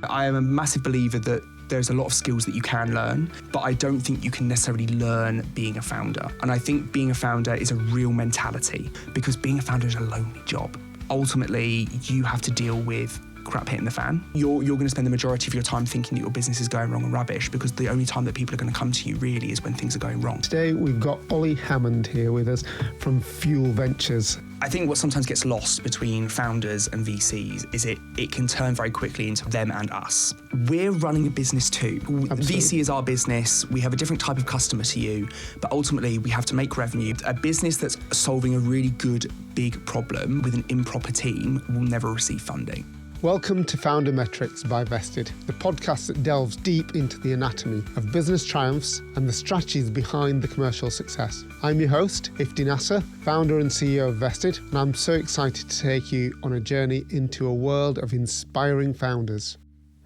I am a massive believer that there's a lot of skills that you can learn, but I don't think you can necessarily learn being a founder. And I think being a founder is a real mentality, because being a founder is a lonely job. Ultimately, you have to deal with crap hitting the fan. You're going to spend the majority of your time thinking that your business is going wrong and rubbish, because the only time that people are going to come to you really is when things are going wrong. Today we've got Oli Hammond here with us from Fuel Ventures. I think what sometimes gets lost between founders and VCs is it can turn very quickly into them and us. We're running a business too. Absolutely. VC is our business. We have a different type of customer to you, but ultimately we have to make revenue. A business that's solving a really good, big problem with an improper team will never receive funding. Welcome to FounderMetrics by Vested, the podcast that delves deep into the anatomy of business triumphs and the strategies behind the commercial success. I'm your host, Ifty Nasir, founder and CEO of Vested, and I'm so excited to take you on a journey into a world of inspiring founders.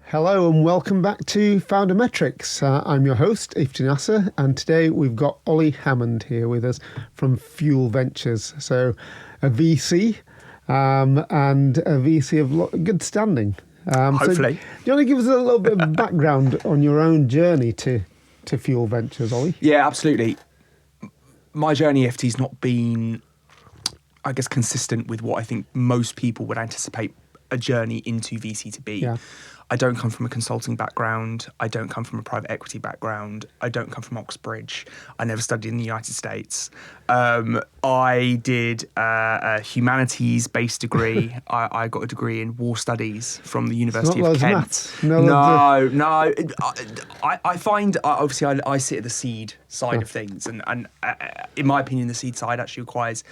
Hello and welcome back to FounderMetrics. I'm your host, Ifty Nasir, and today we've got Oli Hammond here with us from Fuel Ventures. So a VC, and a VC of good standing. Hopefully. So do you want to give us a little bit of background on your own journey to Fuel Ventures, Oli? Yeah, absolutely. My journey, FT's not been, I guess, consistent with what I think most people would anticipate a journey into VC to be. Yeah. I don't come from a consulting background. I don't come from a private equity background. I don't come from Oxbridge. I never studied in the United States. I did a humanities-based degree. I got a degree in war studies from the University of Kent. Maths. No. I find, obviously, I sit at the seed side of things. And in my opinion, the seed side actually requires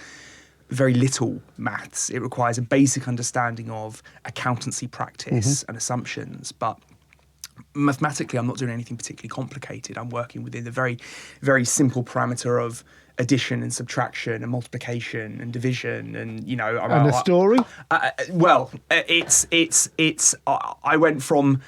very little maths. It requires a basic understanding of accountancy practice and assumptions, but mathematically I'm not doing anything particularly complicated. I'm working within the very, very simple parameter of addition and subtraction and multiplication and division, and And a story? I went from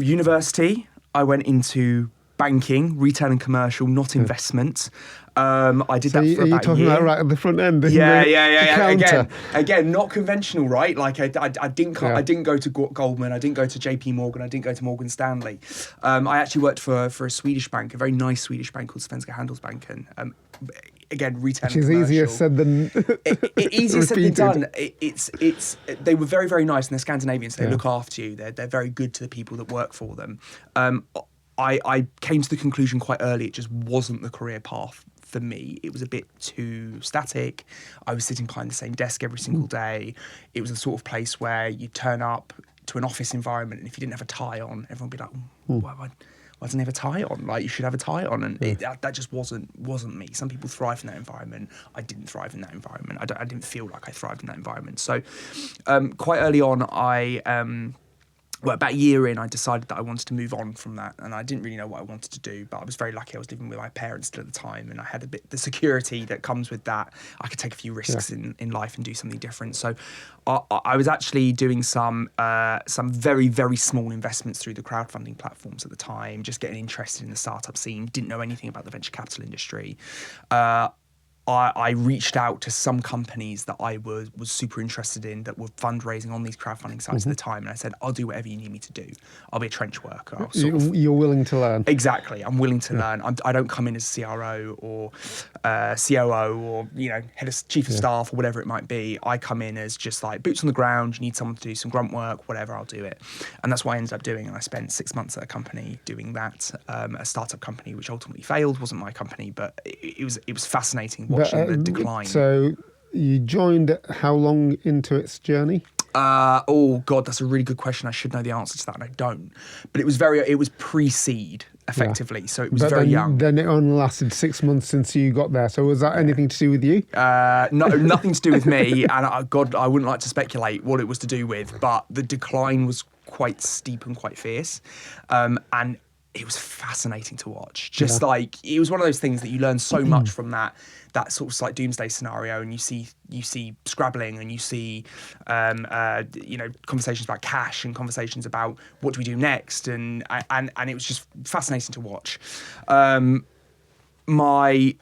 university, I went into banking, retail and commercial, not investment. I did that for about a year. Are you talking about right at the front end? Yeah. Again, not conventional, right? Like I didn't go to Goldman, I didn't go to JP Morgan, I didn't go to Morgan Stanley. I actually worked for a Swedish bank, a very nice Swedish bank called Svenska Handelsbanken. Again, retail and commercial. Which is easier said than easier said than done. They were very, very nice, and they're Scandinavian, so they look after you. They're very good to the people that work for them. I came to the conclusion quite early it just wasn't the career path for me. It was a bit too static. I was sitting behind the same desk every single day. It was the sort of place where you turn up to an office environment, and if you didn't have a tie on, everyone would be like, why doesn't he have a tie on? Like, you should have a tie on. And that just wasn't me. Some people thrive in that environment. I didn't thrive in that environment. I didn't feel like I thrived in that environment. So quite early on, about a year in, I decided that I wanted to move on from that, and I didn't really know what I wanted to do, but I was very lucky. I was living with my parents still at the time, and I had the security that comes with that. I could take a few risks in life and do something different. So I was actually doing some very, very small investments through the crowdfunding platforms at the time, just getting interested in the startup scene, didn't know anything about the venture capital industry. I reached out to some companies that I was super interested in that were fundraising on these crowdfunding sites at the time, and I said, I'll do whatever you need me to do. I'll be a trench worker. You're willing to learn. Exactly. I'm willing to learn. I don't come in as CRO or COO or chief of staff or whatever it might be. I come in as just like boots on the ground. You need someone to do some grunt work, whatever, I'll do it. And that's what I ended up doing. And I spent 6 months at a company doing that, a startup company which ultimately failed. Wasn't my company, but it was fascinating watching the decline. So you joined how long into its journey? Oh God, that's a really good question. I should know the answer to that, and I don't. But it was pre-seed effectively, so it was very young. Then it only lasted 6 months since you got there. So was that anything to do with you? No, nothing to do with me. And I wouldn't like to speculate what it was to do with, but the decline was quite steep and quite fierce, and it was fascinating to watch. Just like, it was one of those things that you learn so much from that sort of like doomsday scenario, and you see scrabbling, and you see conversations about cash and conversations about what do we do next, and it was just fascinating to watch. my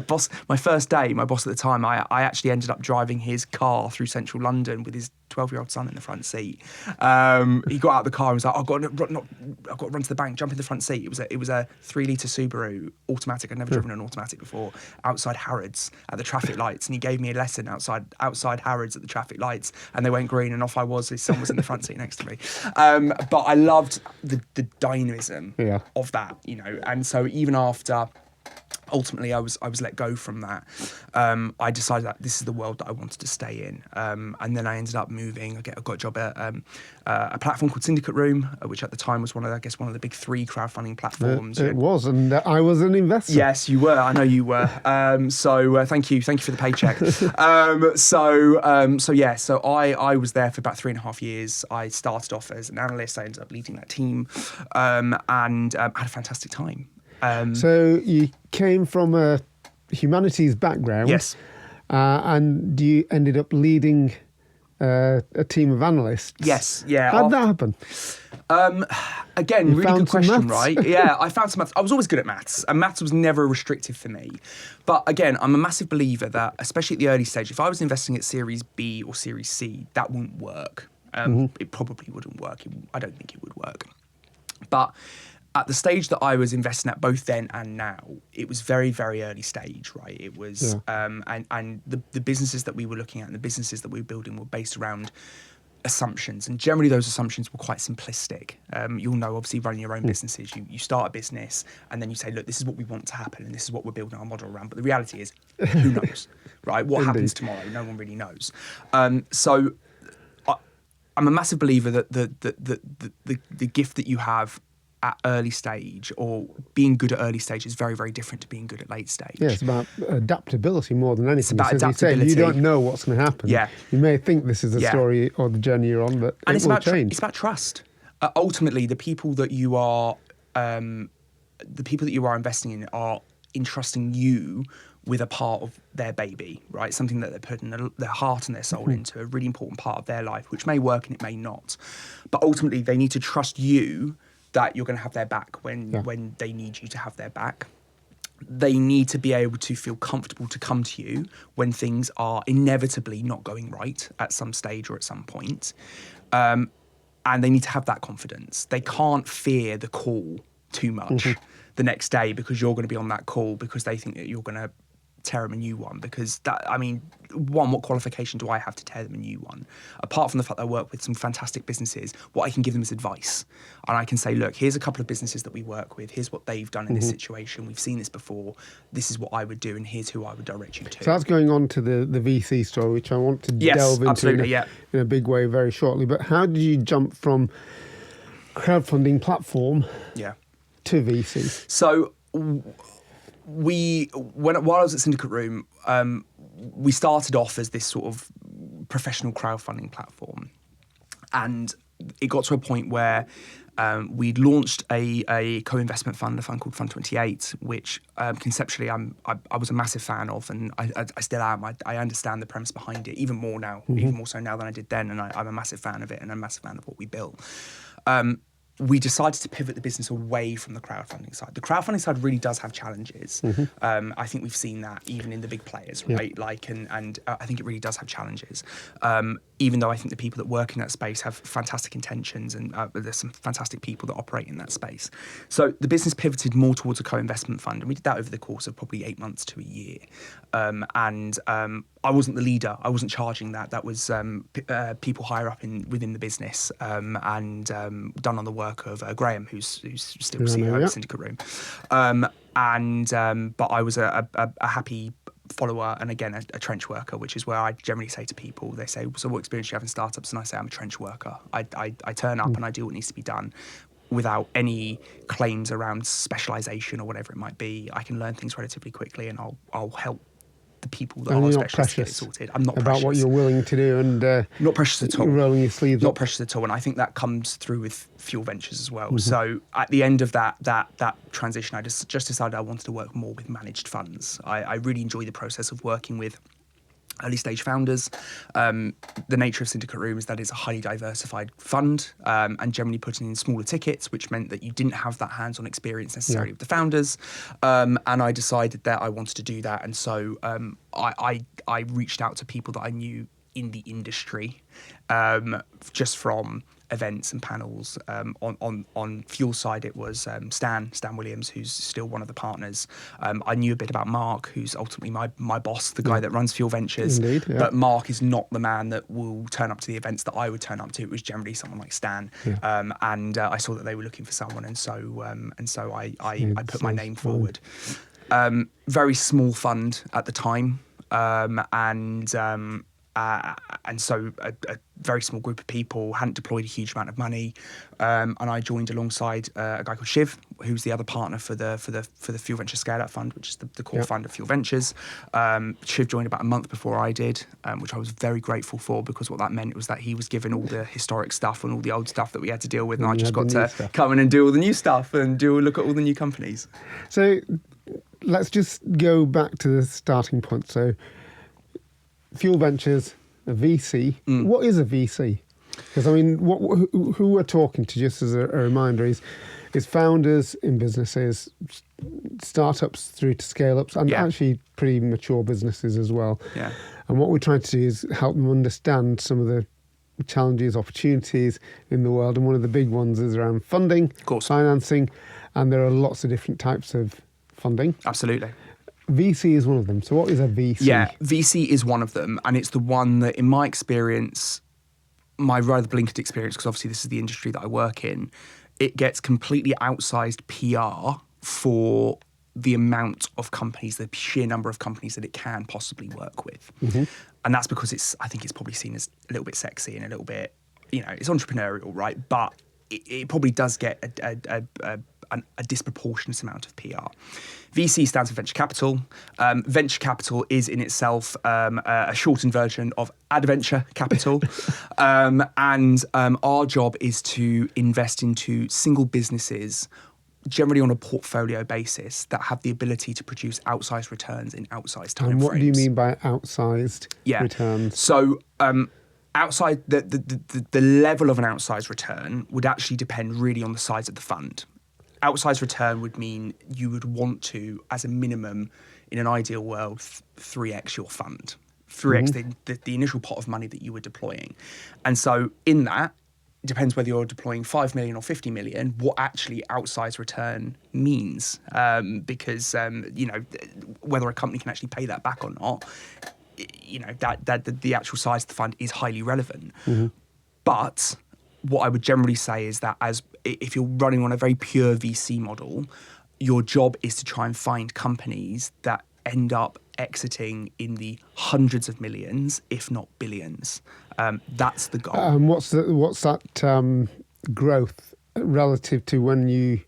boss, my first day, my boss at the time, I actually ended up driving his car through central London with his 12-year-old son in the front seat. He got out of the car and was like, I've got to run to the bank, jump in the front seat. It was a 3-litre Subaru automatic. I'd never driven an automatic before, outside Harrods at the traffic lights. And he gave me a lesson outside Harrods at the traffic lights, and they went green, and off I was. His son was in the front seat next to me. But I loved the dynamism of that, you know. And so even after... ultimately, I was let go from that. I decided that this is the world that I wanted to stay in, and then I ended up moving. I got a job at a platform called Syndicate Room, which at the time was one of the big 3 crowdfunding platforms. It was, and I was an investor. Yes, you were. I know you were. So thank you for the paycheck. So I was there for about 3.5 years. I started off as an analyst. I ended up leading that team, and had a fantastic time. So you came from a humanities background. Yes. And you ended up leading a team of analysts. Yes, yeah. How'd that happen? Again, You really found good some question, maths? right? Yeah, I found some maths. I was always good at maths, and maths was never restrictive for me. But again, I'm a massive believer that, especially at the early stage, if I was investing at Series B or Series C, that wouldn't work. It probably wouldn't work. I don't think it would work. But at the stage that I was investing at, both then and now, it was very, very early stage, right? It was, and the businesses that we were looking at and the businesses that we were building were based around assumptions, and generally those assumptions were quite simplistic. You'll know, obviously, running your own businesses, you start a business and then you say, look, this is what we want to happen and this is what we're building our model around. But the reality is, who knows, right? What happens tomorrow? No one really knows. So I'm a massive believer that the gift that you have at early stage, or being good at early stage, is very, very different to being good at late stage. Yeah, it's about adaptability more than anything. It's about because adaptability. You don't know what's going to happen. Yeah. You may think this is the story or the journey you're on, but it will change. It's about trust. Ultimately, the people that you are investing in are entrusting you with a part of their baby, right? Something that they're putting their heart and their soul into, a really important part of their life, which may work and it may not. But ultimately, they need to trust you that you're going to have their back when they need you to have their back. They need to be able to feel comfortable to come to you when things are inevitably not going right at some stage or at some point. And they need to have that confidence. They can't fear the call too much the next day because you're going to be on that call, because they think that you're going to tear them a new one. Because what qualification do I have to tear them a new one? Apart from the fact that I work with some fantastic businesses, what I can give them is advice. And I can say, look, here's a couple of businesses that we work with. Here's what they've done in this situation. We've seen this before. This is what I would do, and here's who I would direct you to. So that's going on to the VC story, which I want to delve into in a big way very shortly. But how did you jump from crowdfunding platform to VC? So while I was at Syndicate Room, we started off as this sort of professional crowdfunding platform, and it got to a point where we'd launched a co-investment fund, a fund called Fund 28, which conceptually I was a massive fan of, and I still am. I understand the premise behind it even more now, even more so now than I did then, and I'm a massive fan of it, and I'm a massive fan of what we built. We decided to pivot the business away from the crowdfunding side. The crowdfunding side really does have challenges. I think we've seen that even in the big players, right? And I think it really does have challenges. Even though I think the people that work in that space have fantastic intentions, and there's some fantastic people that operate in that space. So the business pivoted more towards a co-investment fund, and we did that over the course of probably 8 months to a year. I wasn't the leader. I wasn't charging that. That was people higher up within the business, and done on the work of Graham, who's still CEO of Syndicate Room. But I was a happy follower, and again a trench worker, which is where I generally say to people, they say, so what experience do you have in startups? And I say, I'm a trench worker. I turn up and I do what needs to be done without any claims around specialisation or whatever it might be. I can learn things relatively quickly, and I'll help the people that are specialists get it sorted. I'm not about precious. What you're willing to do, and not precious at all. Rolling your sleeves not up. Precious at all, and I think that comes through with Fuel Ventures as well. So at the end of that transition, I just decided I wanted to work more with managed funds. I really enjoy the process of working with early stage founders. The nature of Syndicate Room is that it's a highly diversified fund, and generally putting in smaller tickets, which meant that you didn't have that hands-on experience necessarily with the founders. And I decided that I wanted to do that. And so I reached out to people that I knew in the industry, just from events and panels. On fuel side, it was Stan Williams, who's still one of the partners. I knew a bit about Mark, who's ultimately my boss, the guy that runs Fuel Ventures. Indeed, yeah. But Mark is not the man that will turn up to the events that I would turn up to. It was generally someone like Stan. And I saw that they were looking for someone, and so I put my name forward. Very small fund at the time, and so a very small group of people, hadn't deployed a huge amount of money, and I joined alongside a guy called Shiv, who's the other partner for the Fuel Venture Scale Up Fund, which is the core fund of Fuel Ventures. Shiv joined about a month before I did, which I was very grateful for, because what that meant was that he was given all the historic stuff and all the old stuff that we had to deal with, and I just got to come in and do all the new stuff and look at all the new companies. So let's just go back to the starting point. So Fuel Ventures, a VC. What is a VC? Because I mean, who we're talking to, just as a reminder, is founders in businesses, startups through to scale-ups, and actually pretty mature businesses as well. Yeah. And what we're trying to do is help them understand some of the challenges, opportunities in the world. And one of the big ones is around funding, of course, financing, and there are lots of different types of funding. Absolutely. VC is one of them. So what is a VC? Yeah, VC is one of them. And it's the one that, in my experience, my rather blinkered experience, because obviously this is the industry that I work in, it gets completely outsized PR for the amount of companies, the sheer number of companies that it can possibly work with. And that's because I think it's probably seen as a little bit sexy and a little bit, it's entrepreneurial, right? But it probably does get a disproportionate amount of PR. VC stands for venture capital. Venture capital is in itself a shortened version of adventure capital. And our job is to invest into single businesses, generally on a portfolio basis, that have the ability to produce outsized returns in outsized time frames. And what do you mean by outsized returns? So outside the level of an outsized return would actually depend really on the size of the fund. Outsized return would mean you would want to, as a minimum, in an ideal world, 3x your fund, 3x the initial pot of money that you were deploying. And so in that, it depends whether you're deploying 5 million or 50 million, what actually outsized return means. Because, whether a company can actually pay that back or not, that the actual size of the fund is highly relevant. But what I would generally say is that if you're running on a very pure VC model, your job is to try and find companies that end up exiting in the hundreds of millions, if not billions. That's the goal. What's that growth relative to when you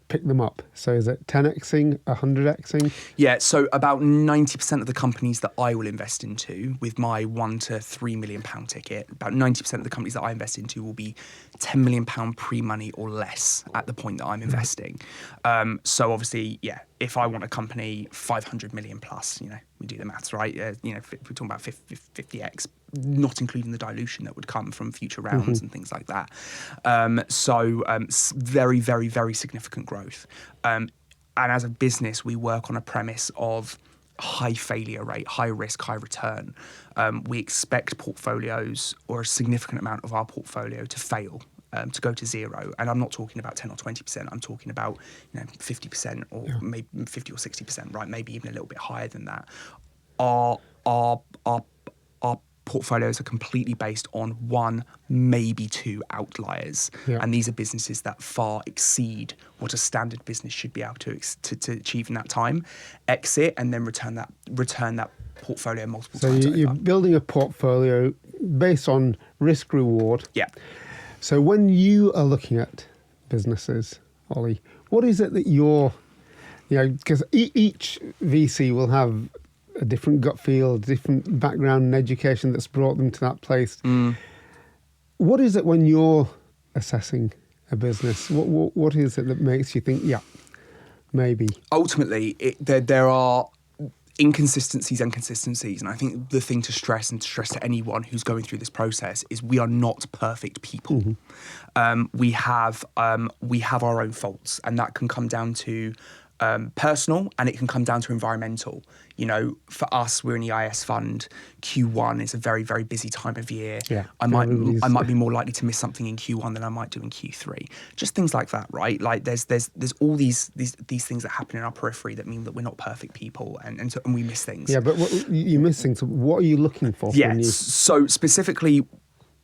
pick them up? So is it 10xing, 100xing? Yeah, so about 90% of the companies that I will invest into with my £1 to £3 million ticket, about 90% of the companies that I invest into will be £10 million pre-money or less at the point that I'm investing. So obviously, if I want a company 500 million plus, we do the maths, right? If we're talking about 50x, not including the dilution that would come from future rounds and things like that. So very, very, very significant growth. And as a business, we work on a premise of high failure rate, high risk, high return. We expect portfolios, or a significant amount of our portfolio, to fail, to go to zero. And I'm not talking about 10 or 20%. I'm talking about 50% or maybe 50 or 60%, right? Maybe even a little bit higher than that. Our portfolios are completely based on one, maybe two outliers. And these are businesses that far exceed what a standard business should be able to achieve in that time. Exit and then return that portfolio multiple times over. So you're building a portfolio based on risk reward. Yeah. So when you are looking at businesses, Oli, what is it that because each VC will have a different gut feel, different background and education that's brought them to that place. What is it when you're assessing a business? What is it that makes you think, maybe? Ultimately, inconsistencies and consistencies. And I think the thing to stress to anyone who's going through this process is we are not perfect people. We have our own faults, and that can come down to personal, and it can come down to environmental. You know, for us, we're an EIS fund. Q1 is a very, very busy time of year. Yeah, I might be more likely to miss something in Q1 than I might do in Q3. Just things like that, right? Like there's all these things that happen in our periphery that mean that we're not perfect people, and we miss things. Yeah, but you miss things. So what are you looking for? Yeah. So specifically,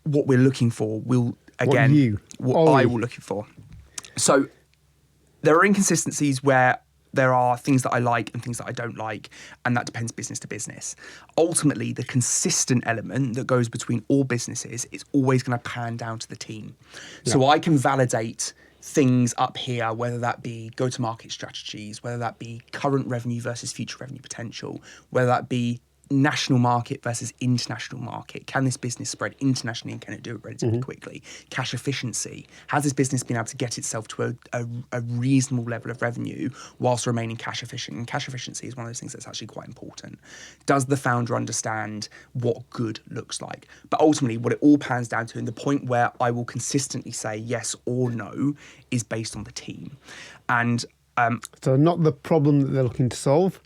what we're looking for will again what I will looking for. So there are inconsistencies where there are things that I like and things that I don't like, and that depends business to business. Ultimately, the consistent element that goes between all businesses is always going to pan down to the team. Yeah. So I can validate things up here, whether that be go-to-market strategies, whether that be current revenue versus future revenue potential, whether that be national market versus international market. Can this business spread internationally, and can it do it relatively quickly? Cash efficiency. Has this business been able to get itself to a reasonable level of revenue whilst remaining cash efficient? And cash efficiency is one of those things that's actually quite important. Does the founder understand what good looks like? But ultimately, what it all pans down to, and the point where I will consistently say yes or no, is based on the team. And so not the problem that they're looking to solve,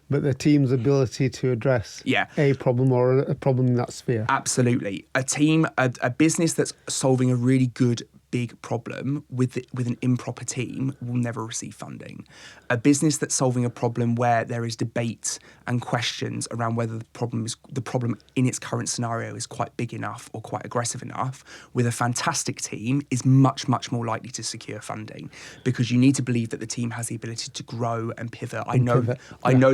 but the team's ability to address a problem or a problem in that sphere. Absolutely. A business that's solving a really good big problem with an improper team will never receive funding. A business that's solving a problem where there is debate and questions around whether the problem in its current scenario is quite big enough or quite aggressive enough, with a fantastic team, is much, much more likely to secure funding, because you need to believe that the team has the ability to grow and pivot. I know that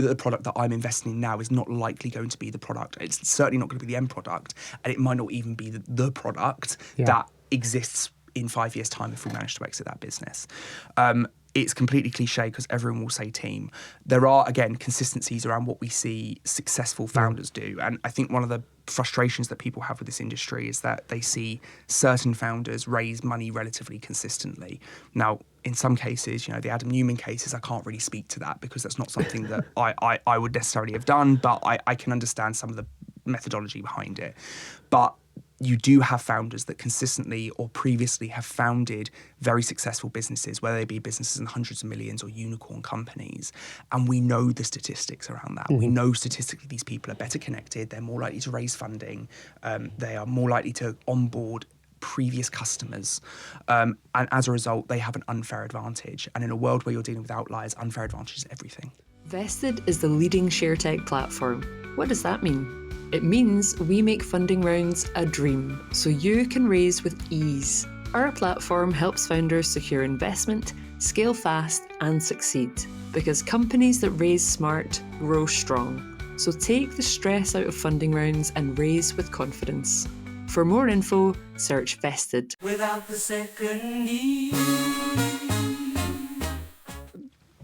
the product that I'm investing in now is not likely going to be the product. It's certainly not going to be the end product, and it might not even be the product that exists in 5 years' time if we manage to exit that business. It's completely cliche because everyone will say team. There are, again, consistencies around what we see successful founders do. And I think one of the frustrations that people have with this industry is that they see certain founders raise money relatively consistently. Now, in some cases, the Adam Newman cases, I can't really speak to that because that's not something that I would necessarily have done, but I can understand some of the methodology behind it. But you do have founders that consistently or previously have founded very successful businesses, whether they be businesses in hundreds of millions or unicorn companies. And we know the statistics around that. We know statistically these people are better connected. They're more likely to raise funding. They are more likely to onboard previous customers. And as a result, they have an unfair advantage. And in a world where you're dealing with outliers, unfair advantage is everything. Vested is the leading sharetech platform. What does that mean? It means we make funding rounds a dream, so you can raise with ease. Our platform helps founders secure investment, scale fast, and succeed. Because companies that raise smart grow strong. So take the stress out of funding rounds and raise with confidence. For more info, search Vested. Without the second need.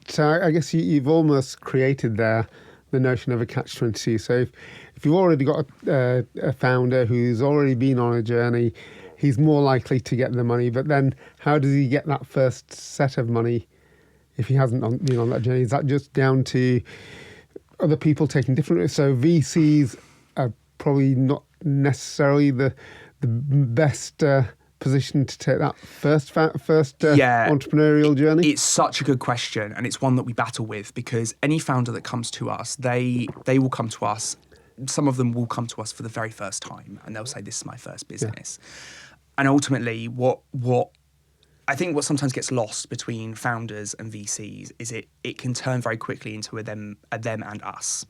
So I guess you've almost created there the notion of a catch-22. So if you've already got a founder who's already been on a journey, he's more likely to get the money. But then how does he get that first set of money if he hasn't been on that journey? Is that just down to other people taking different routes? So VCs are probably not necessarily the best position to take that first entrepreneurial journey? It's such a good question, and it's one that we battle with, because any founder that comes to us, they will come to us. Some of them will come to us for the very first time, and they'll say, "This is my first business." And ultimately, what I think what sometimes gets lost between founders and VCs is it can turn very quickly into a them and us.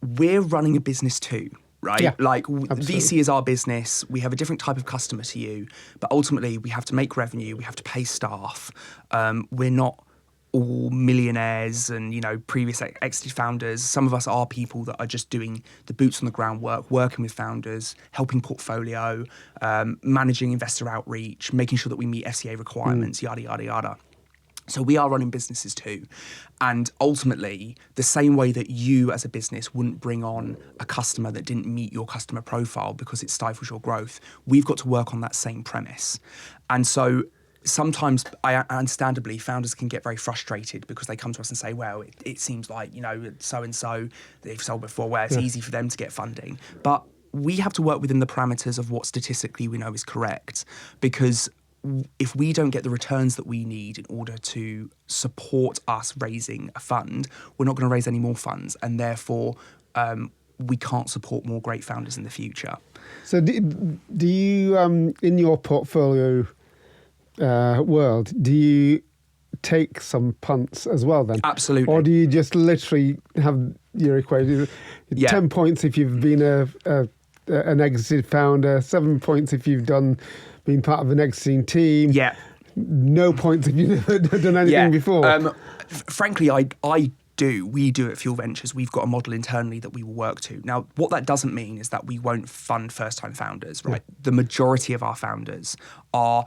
We're running a business too. Right? Yeah, like absolutely. VC is our business. We have a different type of customer to you, but ultimately we have to make revenue. We have to pay staff. We're not all millionaires and, previous exited founders. Some of us are people that are just doing the boots on the ground work, working with founders, helping portfolio, managing investor outreach, making sure that we meet FCA requirements, yada, yada, yada. So we are running businesses too. And ultimately, the same way that you as a business wouldn't bring on a customer that didn't meet your customer profile because it stifles your growth, we've got to work on that same premise. And so sometimes, understandably, founders can get very frustrated because they come to us and say, well, it seems like, so-and-so, they've sold before, where it's easy for them to get funding. But we have to work within the parameters of what statistically we know is correct, because if we don't get the returns that we need in order to support us raising a fund, we're not going to raise any more funds, and therefore we can't support more great founders in the future. So do you, in your portfolio world, do you take some punts as well then? Absolutely. Or do you just literally have your equation? 10 points if you've been an exited founder, 7 points if you've been part of an exiting team. Yeah. No points if you've never done anything before. Frankly, we do at Fuel Ventures. We've got a model internally that we will work to. Now, what that doesn't mean is that we won't fund first-time founders, right? Yeah. The majority of our founders are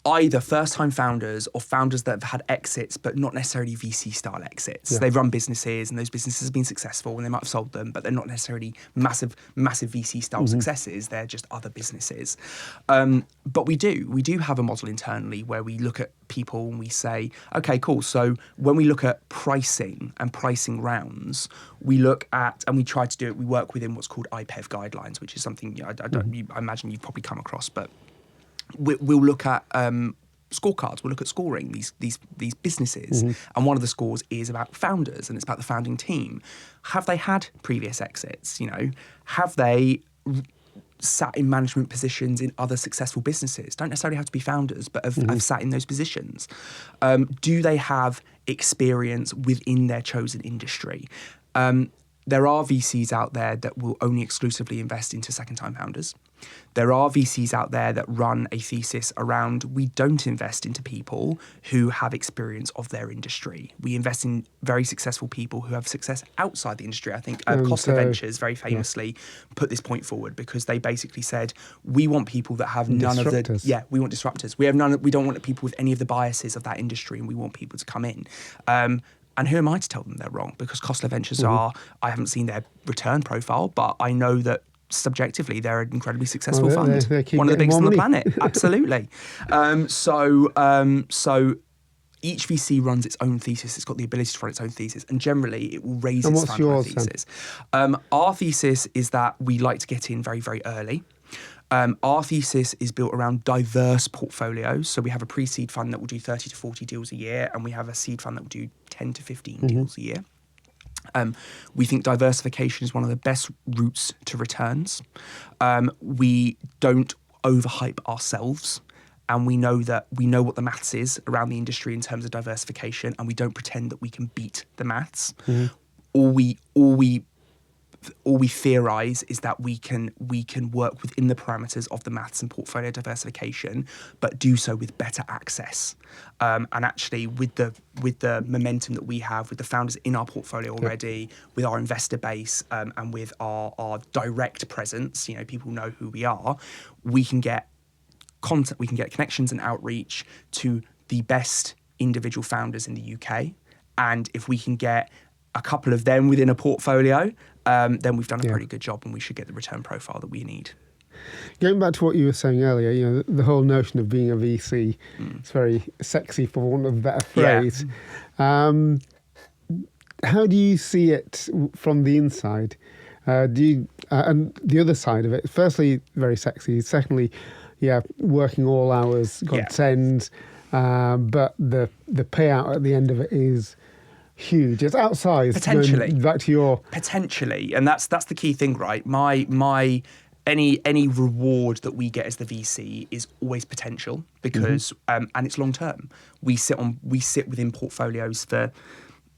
either first-time founders or founders that have had exits, but not necessarily VC-style exits. Yeah. They've run businesses, and those businesses have been successful, and they might have sold them, but they're not necessarily massive VC-style successes. They're just other businesses. But we do have a model internally where we look at people and we say, okay, cool. So when we look at pricing and pricing rounds, we look at, and we try to do it, we work within what's called IPEV guidelines, which is something I imagine you've probably come across, but we'll look at scorecards. We'll look at scoring these businesses, and one of the scores is about founders, and it's about the founding team. Have they had previous exits? Have they sat in management positions in other successful businesses? Don't necessarily have to be founders, but have sat in those positions. Do they have experience within their chosen industry? There are VCs out there that will only exclusively invest into second-time founders. There are VCs out there that run a thesis around, we don't invest into people who have experience of their industry. We invest in very successful people who have success outside the industry. I think Costa Ventures very famously put this point forward, because they basically said, we want people that have none of the... Yeah, we want disruptors. We don't want people with any of the biases of that industry, and we want people to come in. And who am I to tell them they're wrong? Because Costa Ventures I haven't seen their return profile, but I know that subjectively they're an incredibly successful fund. They one of the biggest on the planet. Absolutely. So each VC runs its own thesis. It's got the ability to run its own thesis, and generally it will raise its fund thesis. Our thesis is that we like to get in very, very early. Our thesis is built around diverse portfolios. So we have a pre-seed fund that will do 30 to 40 deals a year, and we have a seed fund that will do 10 to 15 deals a year. We think diversification is one of the best routes to returns. We don't overhype ourselves, and we know what the maths is around the industry in terms of diversification, and we don't pretend that we can beat the maths. All we theorize is that we can work within the parameters of the maths and portfolio diversification, but do so with better access. And actually, with the momentum that we have, with the founders in our portfolio already, with our investor base, and with our direct presence, people know who we are. We can get content, we can get connections and outreach to the best individual founders in the UK, and if we can get a couple of them within a portfolio, then we've done a pretty good job, and we should get the return profile that we need. Going back to what you were saying earlier, the whole notion of being a VC, it's very sexy, for want of a better phrase. Yeah. How do you see it from the inside? And the other side of it, firstly, very sexy. Secondly, working all hours, God sends, but the payout at the end of it is huge. It's outsized. Potentially. Back to your... Potentially. And that's the key thing, right? Any reward that we get as the VC is always potential, because and it's long term. We sit within portfolios for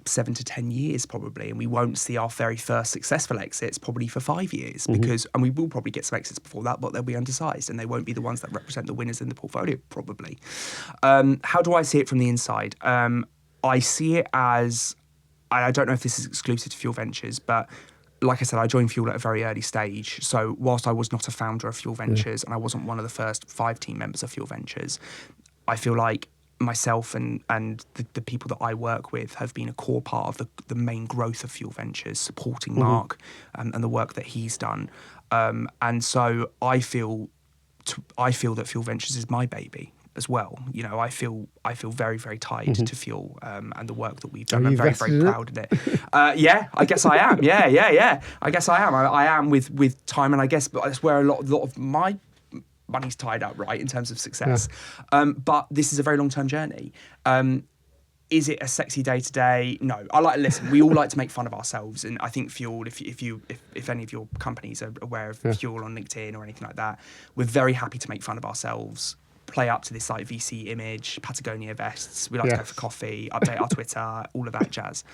7 to 10 years probably, and we won't see our very first successful exits probably for 5 years, because and we will probably get some exits before that, but they'll be undersized and they won't be the ones that represent the winners in the portfolio probably. How do I see it from the inside? I see it as, I don't know if this is exclusive to Fuel Ventures, but like I said, I joined Fuel at a very early stage. So whilst I was not a founder of Fuel Ventures and I wasn't one of the first 5 team members of Fuel Ventures, I feel like myself and the people that I work with have been a core part of the main growth of Fuel Ventures, supporting Mark and the work that he's done. And so I feel that Fuel Ventures is my baby. as well. You know, I feel very, very tied to Fuel and the work that we've done. Are I'm you very, vested very in it? proud of it. Yeah, I guess I am. Yeah. I guess I am. I am with time, and I guess that's where a lot of my money's tied up, right, in terms of success. But this is a very long-term journey. Is it a sexy day to day? No. Listen, we all like to make fun of ourselves, and I think Fuel, if any of your companies are aware of Fuel on LinkedIn or anything like that, we're very happy to make fun of ourselves, play up to this like VC image, Patagonia vests, we like to go for coffee, update our Twitter, all of that jazz.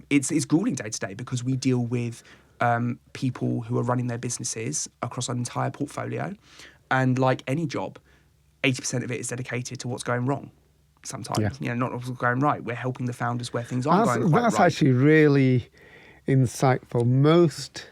It's grueling day to day because we deal with people who are running their businesses across an entire portfolio, and like any job, 80% of it is dedicated to what's going wrong. Sometimes, not what's going right. We're helping the founders where things aren't going quite right. That's actually really insightful. Most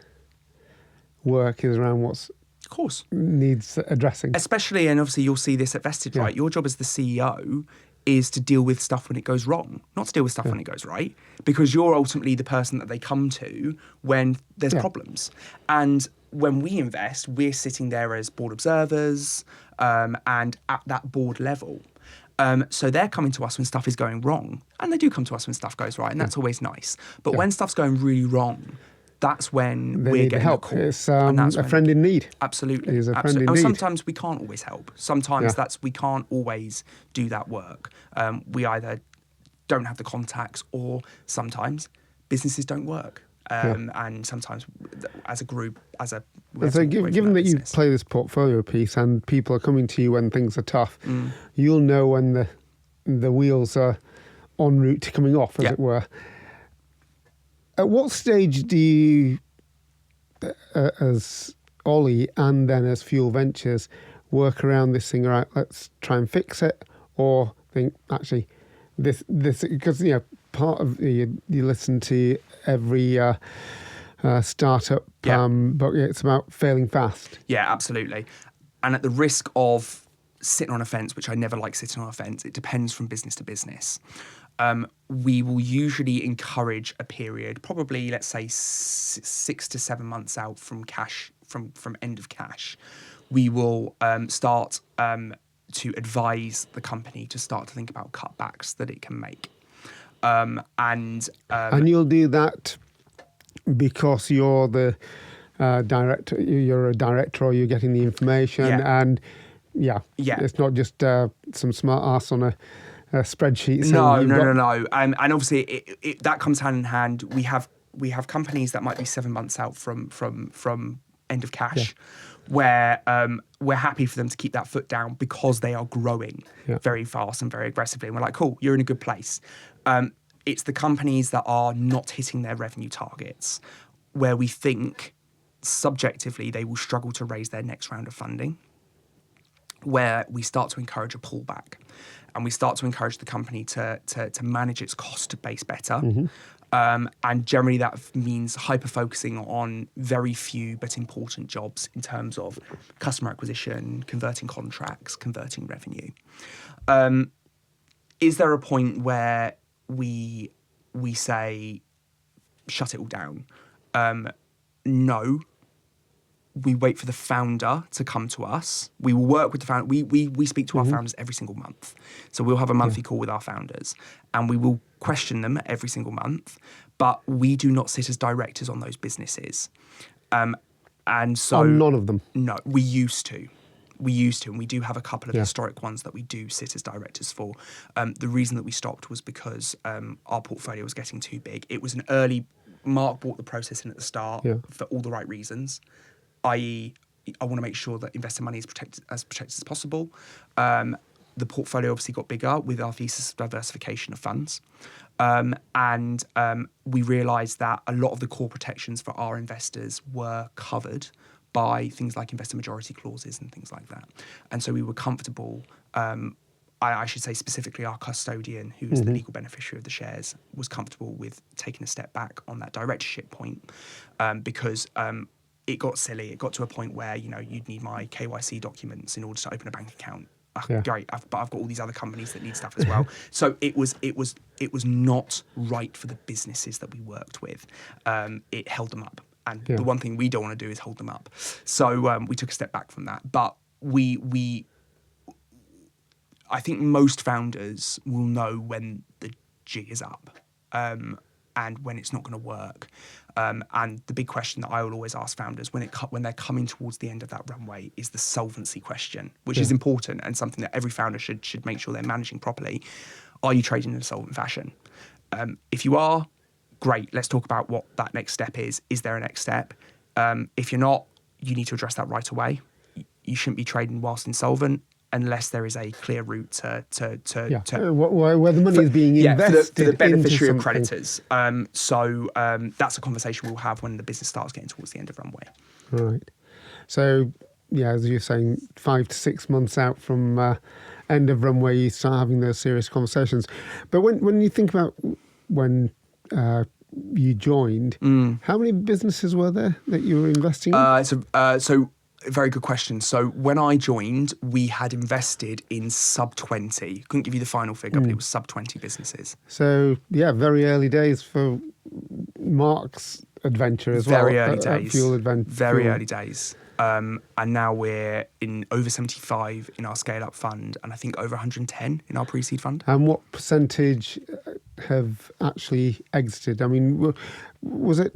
work is around what's of course needs addressing. Especially, and obviously you'll see this at Vested, right? Your job as the CEO is to deal with stuff when it goes wrong, not to deal with stuff when it goes right, because you're ultimately the person that they come to when there's problems. And when we invest, we're sitting there as board observers and at that board level. So they're coming to us when stuff is going wrong, and they do come to us when stuff goes right, and that's always nice. But when stuff's going really wrong, that's when we're getting help. the call. It's a friend in need. Absolutely. It's a friend in need. Sometimes we can't always help. Sometimes we can't always do that work. We either don't have the contacts, or sometimes businesses don't work. And sometimes as a group, given that you play this portfolio piece and people are coming to you when things are tough, you'll know when the wheels are en route to coming off, as it were. At what stage do you, as Oli and then as Fuel Ventures, work around this thing, right, let's try and fix it, or think, actually, this because, part of you listen to every startup, but it's about failing fast. Yeah, absolutely. And at the risk of sitting on a fence, which I never like sitting on a fence, it depends from business to business. We will usually encourage a period, probably let's say 6 to 7 months out from cash, from end of cash. We will start to advise the company to start to think about cutbacks that it can make. And you'll do that because you're the director. You're a director, or you're getting the information, and it's not just some smart ass on a spreadsheet. No. And obviously that comes hand in hand. We have companies that might be 7 months out from end of cash. Where we're happy for them to keep that foot down because they are growing very fast and very aggressively. And we're like, cool, you're in a good place. It's the companies that are not hitting their revenue targets where we think subjectively they will struggle to raise their next round of funding, where we start to encourage a pullback and we start to encourage the company to manage its cost base better. And generally that means hyper-focusing on very few but important jobs in terms of customer acquisition, converting contracts, converting revenue. Is there a point where we say, shut it all down? No. We wait for the founder to come to us. We will work with the founder. We speak to our founders every single month. So we'll have a monthly call with our founders and we will question them every single month, but we do not sit as directors on those businesses. And so... On none of them? No, we used to, and we do have a couple of historic ones that we do sit as directors for. The reason that we stopped was because our portfolio was getting too big. It was an early... Mark brought the process in at the start for all the right reasons, i.e., I want to make sure that investor money is protected as possible. The portfolio obviously got bigger with our thesis of diversification of funds. And we realised that a lot of the core protections for our investors were covered by things like investor majority clauses and things like that. And so we were comfortable, I should say specifically our custodian, who is the legal beneficiary of the shares, was comfortable with taking a step back on that directorship point because it got silly. It got to a point where, you'd need my KYC documents in order to open a bank account. Great, but I've got all these other companies that need stuff as well. So it was not right for the businesses that we worked with. It held them up, and the one thing we don't want to do is hold them up. So we took a step back from that. But we I think most founders will know when the jig is up and when it's not going to work. And the big question that I will always ask founders when they're coming towards the end of that runway is the solvency question, which is important and something that every founder should make sure they're managing properly. Are you trading in a solvent fashion? If you are, great. Let's talk about what that next step is. Is there a next step? If you're not, you need to address that right away. You shouldn't be trading whilst insolvent unless there is a clear route to where the money is being invested for the beneficiary into of creditors. So that's a conversation we'll have when the business starts getting towards the end of runway. Right. So, as you're saying, 5 to 6 months out from end of runway, you start having those serious conversations. But when you think about when you joined, how many businesses were there that you were investing in? So very good question. So when I joined, we had invested in sub 20. Couldn't give you the final figure, but it was sub 20 businesses. So, very early days for Mark's adventure as well. Very early days. Fuel adventure. Very early days. And now we're in over 75 in our scale-up fund, and I think over 110 in our pre-seed fund. And what percentage have actually exited? I mean, was it,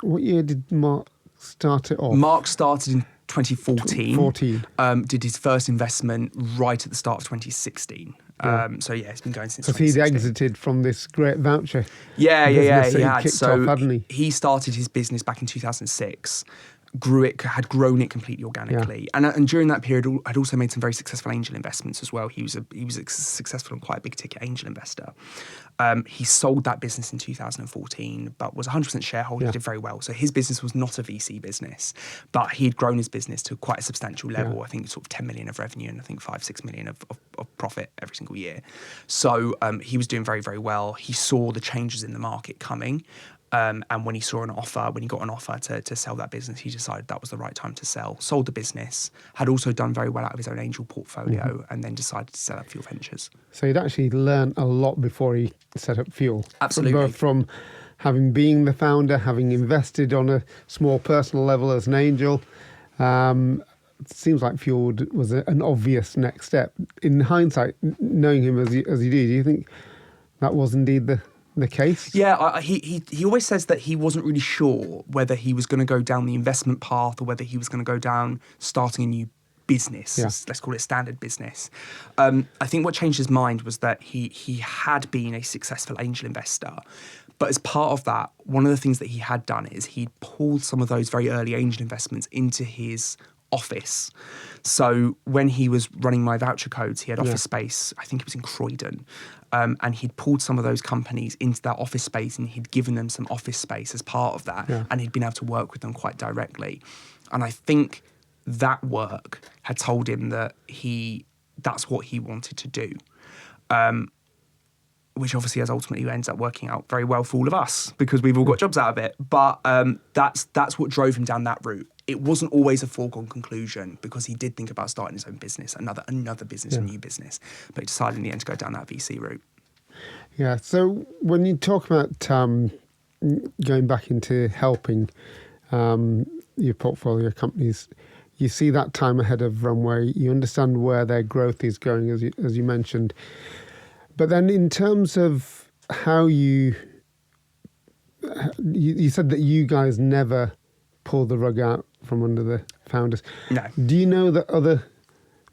what year did Mark start it off? Mark started in 2014. 14. Did his first investment right at the start of 2016. So it's been going since 2016. Because he'd exited from this great voucher. He had. Kicked off, hadn't he started his business back in 2006. Had grown it completely organically, and during that period, had also made some very successful angel investments as well. He was a successful and quite a big ticket angel investor. He sold that business in 2014, but was 100% shareholder. Did very well. So his business was not a VC business, but he had grown his business to quite a substantial level. Yeah. I think sort of 10 million of revenue and I think 5-6 million of profit every single year. So he was doing very, very well. He saw the changes in the market coming. And when he got an offer to sell that business, he decided that was the right time to sell. Sold the business, had also done very well out of his own angel portfolio, and then decided to set up Fuel Ventures. So he'd actually learned a lot before he set up Fuel. Absolutely. Both from having been the founder, having invested on a small personal level as an angel. It seems like Fuel was an obvious next step. In hindsight, knowing him as you do you think that was indeed the case? Yeah, he always says that he wasn't really sure whether he was going to go down the investment path or whether he was going to go down starting a new business. Let's call it standard business. I think what changed his mind was that he had been a successful angel investor. But as part of that, one of the things that he had done is he'd pulled some of those very early angel investments into his office. So when he was running My Voucher Codes, he had office space, I think it was in Croydon, and he'd pulled some of those companies into that office space and he'd given them some office space as part of that, and he'd been able to work with them quite directly. And I think that work had told him that that's what he wanted to do. Which obviously has ultimately ends up working out very well for all of us because we've all got jobs out of it. But that's what drove him down that route. It wasn't always a foregone conclusion because he did think about starting his own business, another business, a new business. But he decided in the end to go down that VC route. Yeah. So when you talk about going back into helping your portfolio companies, you see that time ahead of runway. You understand where their growth is going, as you mentioned. But then in terms of how you said that you guys never pull the rug out from under the founders. No. Do you know that other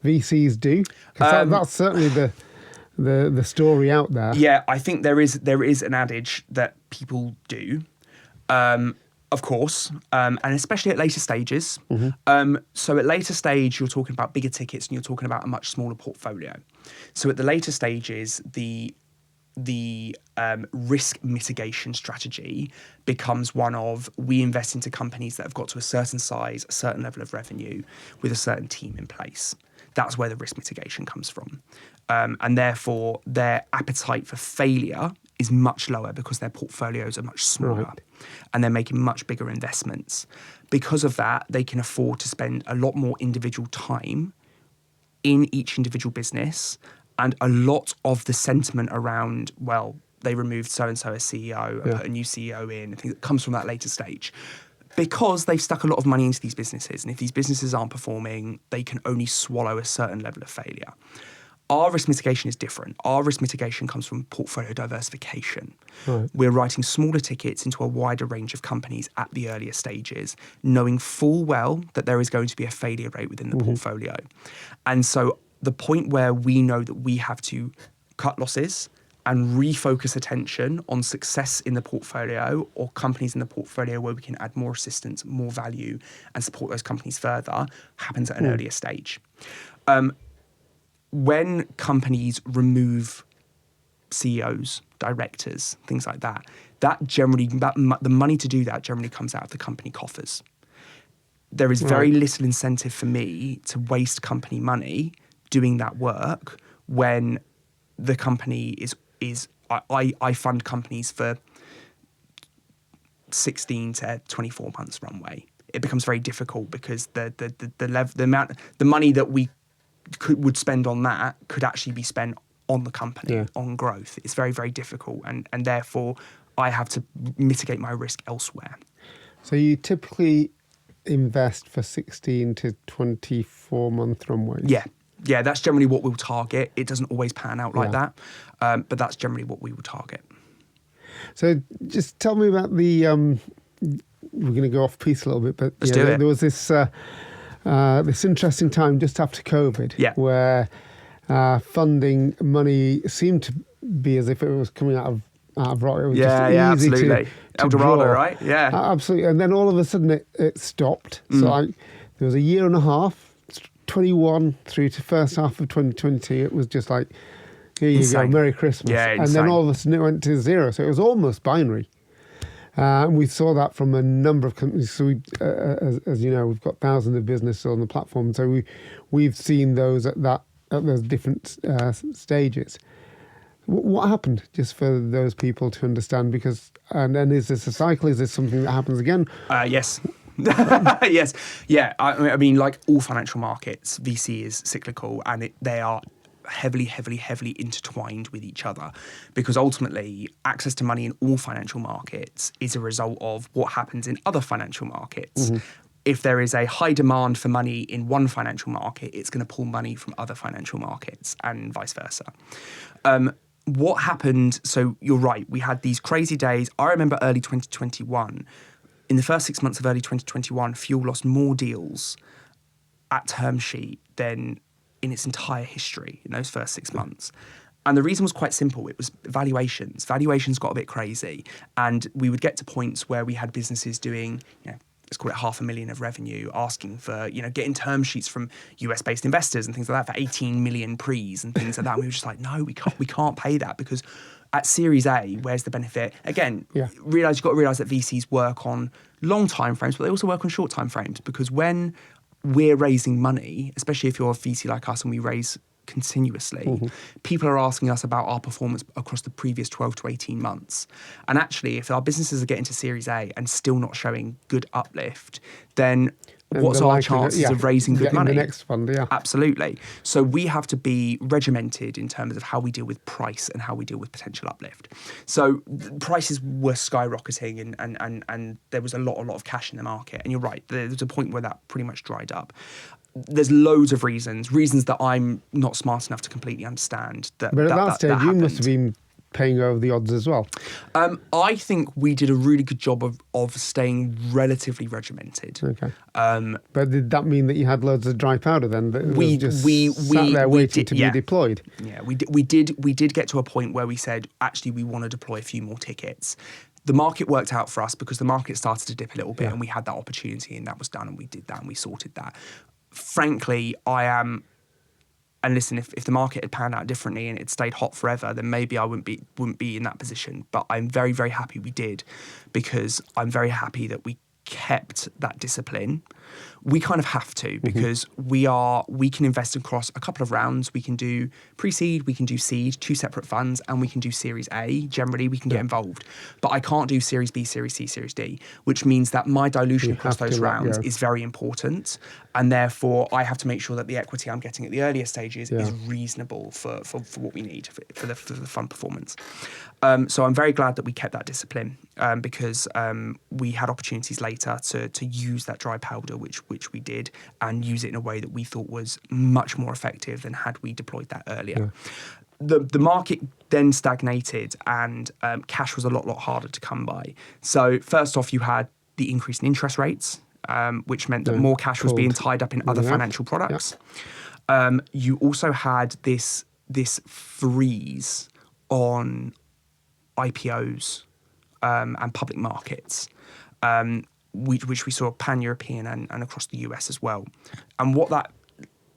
VCs do? Because that's certainly the story out there. Yeah, I think there is an adage that people do, of course, and especially at later stages. So at later stage, you're talking about bigger tickets and you're talking about a much smaller portfolio. So at the later stages, the risk mitigation strategy becomes one of we invest into companies that have got to a certain size, a certain level of revenue with a certain team in place. That's where the risk mitigation comes from. And therefore, their appetite for failure is much lower because their portfolios are much smaller and they're making much bigger investments. Because of that, they can afford to spend a lot more individual time in each individual business. And a lot of the sentiment around, well, they removed so-and-so as CEO and put a new CEO in, I think that comes from that later stage. Because they've stuck a lot of money into these businesses. And if these businesses aren't performing, they can only swallow a certain level of failure. Our risk mitigation is different. Our risk mitigation comes from portfolio diversification. Right. We're writing smaller tickets into a wider range of companies at the earlier stages, knowing full well that there is going to be a failure rate within the portfolio. And so the point where we know that we have to cut losses and refocus attention on success in the portfolio or companies in the portfolio where we can add more assistance, more value, and support those companies further happens at an earlier stage. When companies remove CEOs, directors, things like that, the money to do that generally comes out of the company coffers. There is very little incentive for me to waste company money doing that work when the company I fund companies for 16 to 24 months runway. It becomes very difficult because the money that we would spend on that could actually be spent on the company, on growth. It's very, very difficult, and therefore I have to mitigate my risk elsewhere. So you typically invest for 16 to 24 month runways? Yeah, that's generally what we'll target. It doesn't always pan out like that, but that's generally what we will target. So just tell me about the, we're going to go off piece a little bit, but Let's do it. There was this interesting time just after COVID where funding money seemed to be as if it was coming out of rock. It was just easy absolutely. to Eldorado, draw. right? Yeah. Absolutely. And then all of a sudden it stopped. So there was a year and a half, 21 through to first half of 2020. It was just like, here you go, Merry Christmas. Yeah, and then all of a sudden it went to zero. So it was almost binary. And we saw that from a number of companies. So we, as you know, we've got thousands of businesses on the platform. So we've seen those at those different stages. What happened, just for those people to understand? Because, and then is this a cycle? Is this something that happens again? Yes. Yes. Yeah. I mean, like all financial markets, VC is cyclical, and they are heavily intertwined with each other, because ultimately access to money in all financial markets is a result of what happens in other financial markets. If there is a high demand for money in one financial market, it's going to pull money from other financial markets and vice versa. What happened, so you're right, we had these crazy days. I remember early 2021, in the first 6 months of early 2021, Fuel lost more deals at term sheet than in its entire history in those first 6 months. And the reason was quite simple. It was valuations. Valuations got a bit crazy. And we would get to points where we had businesses doing, let's call it $500,000 of revenue, asking for, getting term sheets from US-based investors and things like that for 18 million pre's and things like that. And we were just like, no, we can't pay that, because at Series A, where's the benefit? Again, you've got to realise that VCs work on long time frames, but they also work on short time frames, because when we're raising money, especially if you're a VC like us and we raise continuously, people are asking us about our performance across the previous 12 to 18 months. And actually, if our businesses are getting to Series A and still not showing good uplift, then what's our chances of raising good money? The next fund, Absolutely. So we have to be regimented in terms of how we deal with price and how we deal with potential uplift. So prices were skyrocketing and there was a lot of cash in the market. And you're right, there's a point where that pretty much dried up. There's loads of reasons that I'm not smart enough to completely understand. But at that stage, you must have been paying over the odds as well. I think we did a really good job of staying relatively regimented. Okay. But did that mean that you had loads of dry powder then? That we sat there waiting to be deployed. Yeah, we did get to a point where we said, actually, we want to deploy a few more tickets. The market worked out for us because the market started to dip a little bit, and we had that opportunity, and that was done, and we did that, and we sorted that. Frankly, and listen, if the market had panned out differently and it stayed hot forever, then maybe I wouldn't be in that position. But I'm very, very happy we did, because I'm very happy that we kept that discipline. We kind of have to, because we can invest across a couple of rounds. We can do pre-seed, we can do seed, 2 separate funds, and we can do Series A. Generally, we can get involved. But I can't do Series B, Series C, Series D, which means that my dilution across those rounds is very important. And therefore, I have to make sure that the equity I'm getting at the earlier stages is reasonable for what we need for the fund performance. So I'm very glad that we kept that discipline, because we had opportunities later to use that dry powder founder, which we did, and use it in a way that we thought was much more effective than had we deployed that earlier. The market then stagnated, and cash was a lot harder to come by. So first off, you had the increase in interest rates, which meant that more cash was being tied up in other financial products. You also had this freeze on IPOs and public markets, which we saw pan-European and across the US as well. And what that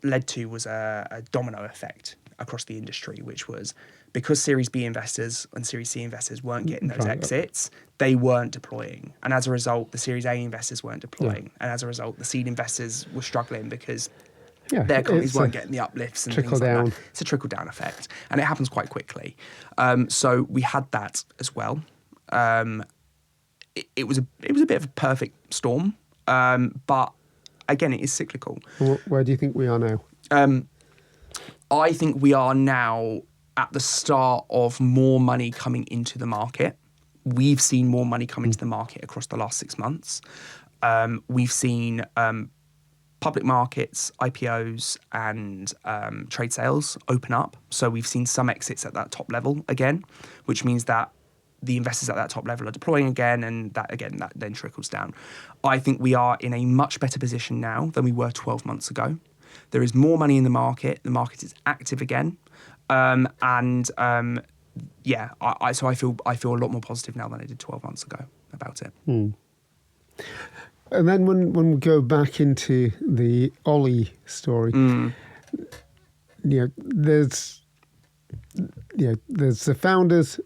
led to was a domino effect across the industry, which was because Series B investors and Series C investors weren't getting those exits, they weren't deploying. And as a result, the Series A investors weren't deploying. And as a result, the seed investors were struggling because their companies weren't getting the uplifts and things like that. It's a trickle-down effect. And it happens quite quickly. So we had that as well. It was a bit of a perfect storm. But again, it is cyclical. Where do you think we are now? I think we are now at the start of more money coming into the market. We've seen more money come into the market across the last 6 months. We've seen public markets, IPOs, and trade sales open up. So we've seen some exits at that top level again, which means that the investors at that top level are deploying again, and that then trickles down. I think we are in a much better position now than we were 12 months ago. There is more money in the market. The market is active again. So I feel a lot more positive now than I did 12 months ago about it. And then when we go back into the Oli story, there's the founders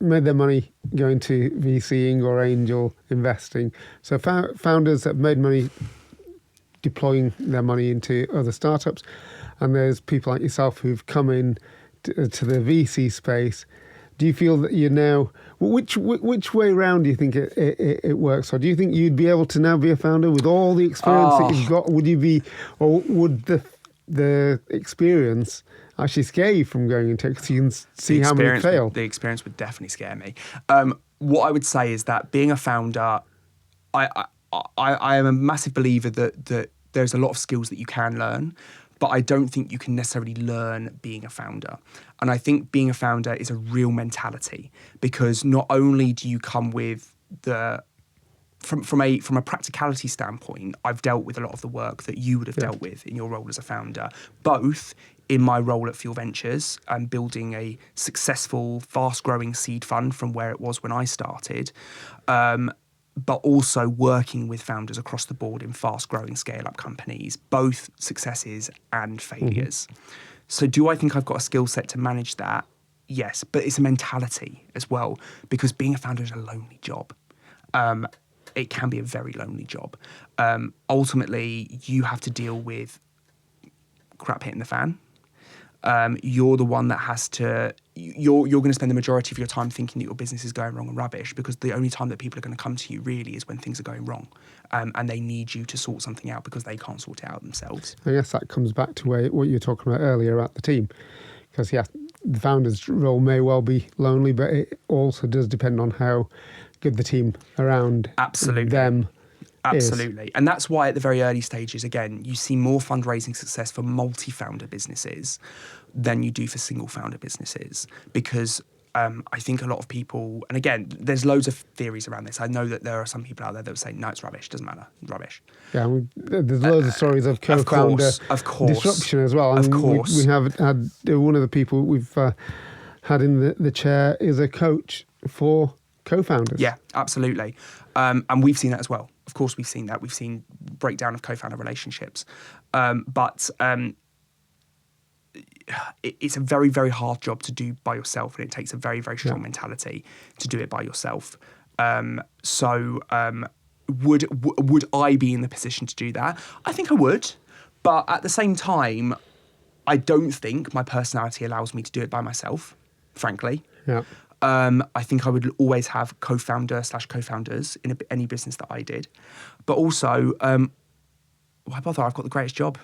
made their money going to VCing or angel investing. So founders that made money deploying their money into other startups, and there's people like yourself who've come in to the VC space. Do you feel that you're now, which way around do you think it works? Or do you think you'd be able to now be a founder with all the experience that you've got? Would you be, or would the experience actually scare you from going into it because you can see how many fail? The experience would definitely scare me. What I would say is that being a founder, I am a massive believer that there's a lot of skills that you can learn, but I don't think you can necessarily learn being a founder. And I think being a founder is a real mentality, because not only do you come with from a practicality standpoint, I've dealt with a lot of the work that you would have dealt with in your role as a founder, both in my role at Fuel Ventures and building a successful, fast-growing seed fund from where it was when I started, but also working with founders across the board in fast-growing scale-up companies, both successes and failures. So do I think I've got a skill set to manage that? Yes, but it's a mentality as well, because being a founder is a lonely job. It can be a very lonely job. Ultimately, you have to deal with crap hitting the fan. You're the one that has to, you're going to spend the majority of your time thinking that your business is going wrong and rubbish, because the only time that people are going to come to you really is when things are going wrong, and they need you to sort something out because they can't sort it out themselves. I guess that comes back to what you were talking about earlier about the team, because the founder's role may well be lonely, but it also does depend on how good the team around them. Absolutely. And that's why at the very early stages, again, you see more fundraising success for multi-founder businesses than you do for single-founder businesses. Because I think a lot of people, and again, there's loads of theories around this. I know that there are some people out there that would say, no, it's rubbish, doesn't matter, rubbish. Yeah, there's loads of stories of co-founder disruption as well. Of course. We have had one of the people we've had in the chair is a coach for co-founders. Yeah, absolutely. And we've seen that as well. Of course, we've seen that. We've seen breakdown of co-founder relationships. But it's a very, very hard job to do by yourself, and it takes a very, very strong mentality to do it by yourself. Would I be in the position to do that? I think I would. But at the same time, I don't think my personality allows me to do it by myself, frankly. Yeah. I think I would always have co-founders in any business that I did. But also, why bother? I've got the greatest job.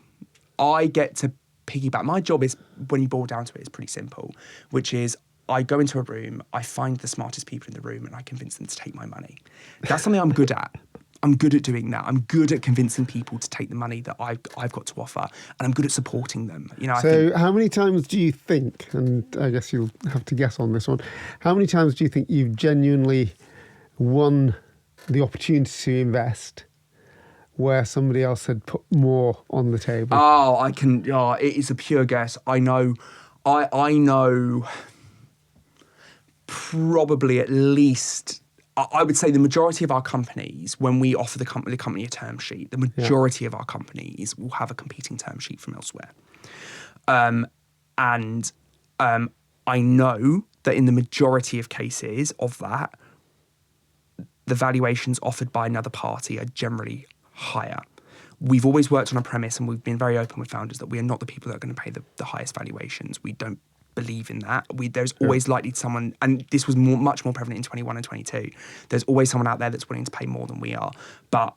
I get to piggyback. My job is, when you boil down to it, is pretty simple, which is I go into a room, I find the smartest people in the room, and I convince them to take my money. That's something I'm good at. I'm good at doing that. I'm good at convincing people to take the money that I've got to offer, and I'm good at supporting them. So how many times do you think, and I guess you'll have to guess on this one, how many times do you think you've genuinely won the opportunity to invest where somebody else had put more on the table? It is a pure guess. I know probably at least, I would say the majority of our companies, when we offer the company a term sheet, the majority of our companies will have a competing term sheet from elsewhere. I know that in the majority of cases of that, the valuations offered by another party are generally higher. We've always worked on a premise, and we've been very open with founders that we are not the people that are going to pay the highest valuations. We don't believe in that. There's always likely someone, and this was much more prevalent in 21 and 22. There's always someone out there that's willing to pay more than we are, but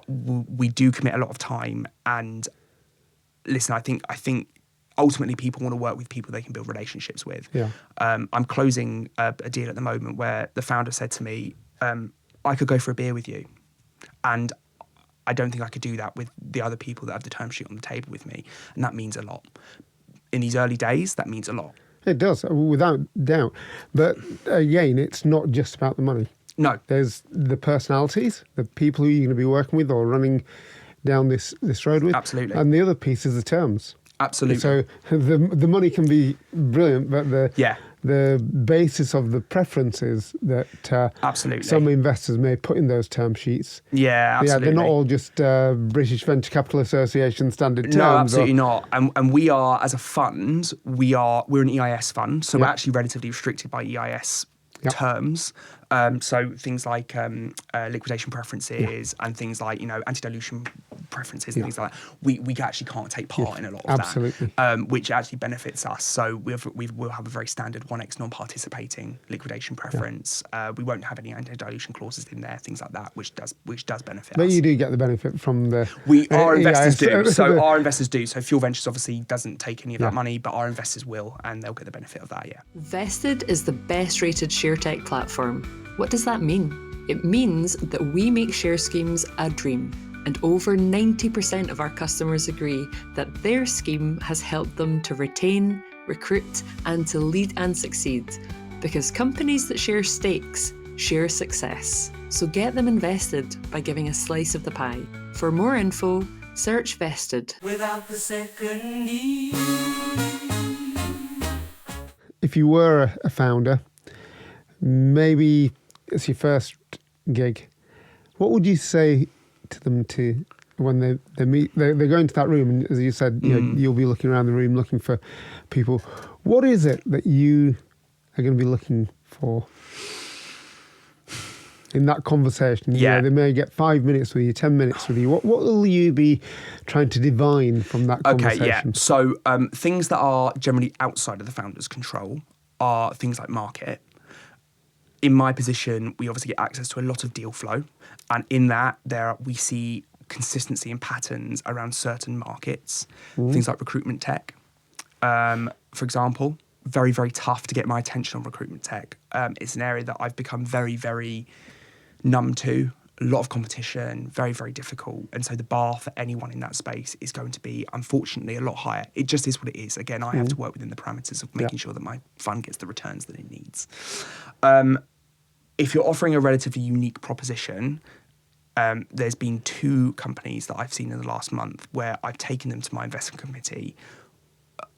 we do commit a lot of time. And listen, I think ultimately people want to work with people they can build relationships with. Yeah. I'm closing a deal at the moment where the founder said to me, I could go for a beer with you, and I don't think I could do that with the other people that have the term sheet on the table with me, and that means a lot. In these early days, that means a lot. It does, without doubt. But again, it's not just about the money. No. There's the personalities, the people who you're going to be working with or running down this road with. Absolutely. And the other piece is the terms. Absolutely. So the money can be brilliant, but the basis of the preferences that absolutely some investors may put in those term sheets. Yeah, absolutely. They're not all just British Venture Capital Association standard terms. No, absolutely not. And we are, as a fund, we're an EIS fund, so we're actually relatively restricted by EIS terms. So things like liquidation preferences and things like, anti-dilution preferences and things like that, we actually can't take part in a lot of that, which actually benefits us. So we'll have a very standard 1x non-participating liquidation preference. We won't have any anti-dilution clauses in there, things like that, which does benefit us. But you do get the benefit from our investors do. So our investors do. So Fuel Ventures obviously doesn't take any of that money, but our investors will, and they'll get the benefit of that, Vested is the best rated ShareTech platform. What does that mean? It means that we make share schemes a dream, and over 90% of our customers agree that their scheme has helped them to retain, recruit, and to lead and succeed. Because companies that share stakes share success. So get them invested by giving a slice of the pie. For more info, search Vested. Without the second need. If you were a founder, maybe it's your first gig, what would you say to them when they meet? They're going to that room, and as you said, you'll be looking around the room looking for people. What is it that you are going to be looking for in that conversation? They may get 5 minutes with you, 10 minutes with you. What will you be trying to divine from that conversation? So things that are generally outside of the founder's control are things like market. In my position, we obviously get access to a lot of deal flow, and in that we see consistency and patterns around certain markets. Things like recruitment tech, for example, very, very tough to get my attention on recruitment tech. It's an area that I've become very, very numb to. A lot of competition, very, very difficult. And so the bar for anyone in that space is going to be, unfortunately, a lot higher. It just is what it is. Again, I have to work within the parameters of making sure that my fund gets the returns that it needs. If you're offering a relatively unique proposition, there's been 2 companies that I've seen in the last month where I've taken them to my investment committee,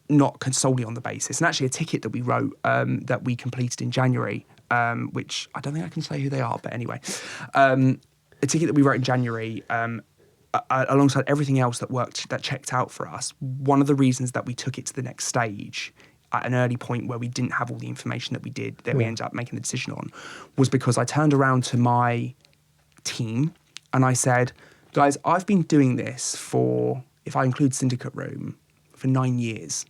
not solely on the basis, and actually a ticket that we wrote that we completed in January, which I don't think I can say who they are, but anyway, a ticket that we wrote in January, alongside everything else that checked out for us. One of the reasons that we took it to the next stage at an early point where we didn't have all the information that we ended up making the decision on, was because I turned around to my team and I said, guys, I've been doing this for, if I include Syndicate Room, for 9 years,